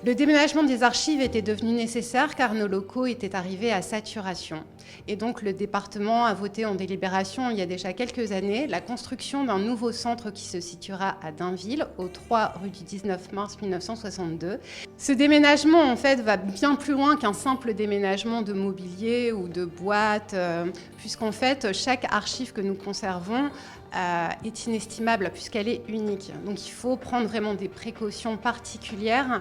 Le déménagement des archives était devenu nécessaire car nos locaux étaient arrivés à saturation. Et donc le département a voté en délibération il y a déjà quelques années la construction d'un nouveau centre qui se situera à Dainville, au 3 rue du 19 mars 1962. Ce déménagement en fait va bien plus loin qu'un simple déménagement de mobilier ou de boîtes, puisqu'en fait chaque archive que nous conservons est inestimable puisqu'elle est unique. Donc il faut prendre vraiment des précautions particulières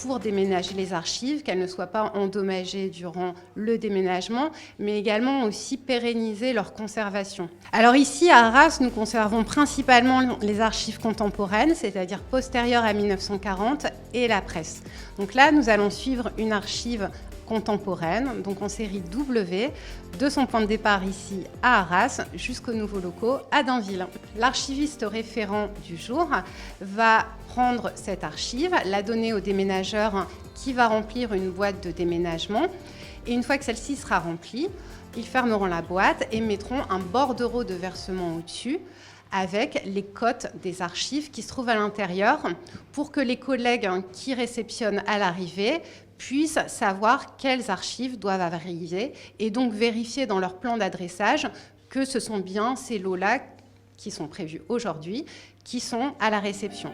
pour déménager les archives, qu'elles ne soient pas endommagées durant le déménagement, mais également aussi pérenniser leur conservation. Alors ici à Arras, nous conservons principalement les archives contemporaines, c'est-à-dire postérieures à 1940 et la presse. Donc là, nous allons suivre une archive contemporaine, donc en série W, de son point de départ ici à Arras jusqu'aux nouveaux locaux à Dainville. L'archiviste référent du jour va prendre cette archive, la donner au déménageur qui va remplir une boîte de déménagement. Et une fois que celle-ci sera remplie, ils fermeront la boîte et mettront un bordereau de versement au-dessus avec les cotes des archives qui se trouvent à l'intérieur pour que les collègues qui réceptionnent à l'arrivée puissent savoir quelles archives doivent arriver et donc vérifier dans leur plan d'adressage que ce sont bien ces lots-là qui sont prévus aujourd'hui qui sont à la réception.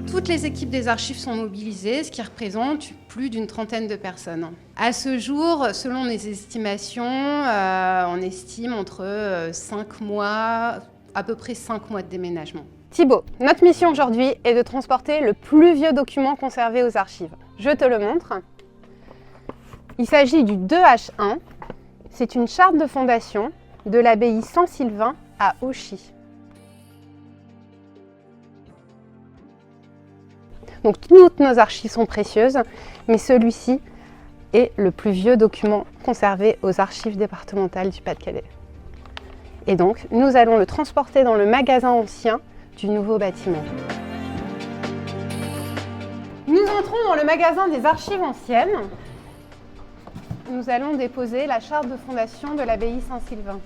Toutes les équipes des archives sont mobilisées, ce qui représente plus d'une trentaine de personnes. À ce jour, selon les estimations, on estime entre 5 mois, à peu près 5 mois de déménagement. Thibaut, notre mission aujourd'hui est de transporter le plus vieux document conservé aux archives. Je te le montre. Il s'agit du 2H1. C'est une charte de fondation de l'abbaye Saint-Sylvain à Auchy. Donc toutes nos archives sont précieuses, mais celui-ci est le plus vieux document conservé aux archives départementales du Pas-de-Calais. Et donc nous allons le transporter dans le magasin ancien du nouveau bâtiment. Nous entrons dans le magasin des archives anciennes. Nous allons déposer la charte de fondation de l'abbaye Saint-Sylvain.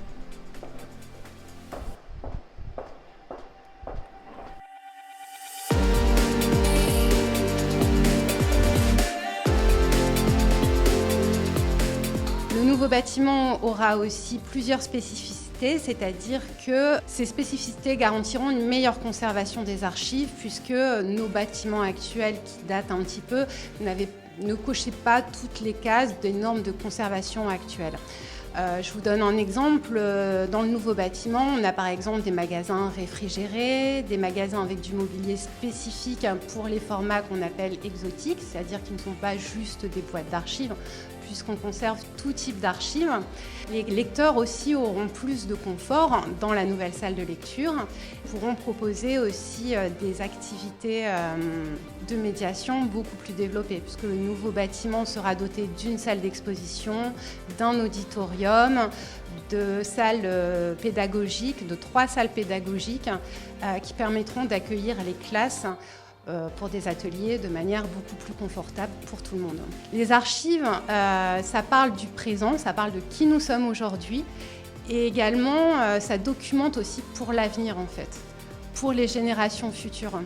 Le nouveau bâtiment aura aussi plusieurs spécificités, c'est-à-dire que ces spécificités garantiront une meilleure conservation des archives puisque nos bâtiments actuels qui datent un petit peu ne cochaient pas toutes les cases des normes de conservation actuelles. Je vous donne un exemple. Dans le nouveau bâtiment, on a par exemple des magasins réfrigérés, des magasins avec du mobilier spécifique pour les formats qu'on appelle exotiques, c'est-à-dire qui ne sont pas juste des boîtes d'archives, puisqu'on conserve tout type d'archives. Les lecteurs aussi auront plus de confort dans la nouvelle salle de lecture. Ils pourront proposer aussi des activités de médiation beaucoup plus développées, puisque le nouveau bâtiment sera doté d'une salle d'exposition, d'un auditorium, de salles pédagogiques, de 3 salles pédagogiques qui permettront d'accueillir les classes pour des ateliers de manière beaucoup plus confortable pour tout le monde. Les archives, ça parle du présent, ça parle de qui nous sommes aujourd'hui et également ça documente aussi pour l'avenir en fait, pour les générations futures.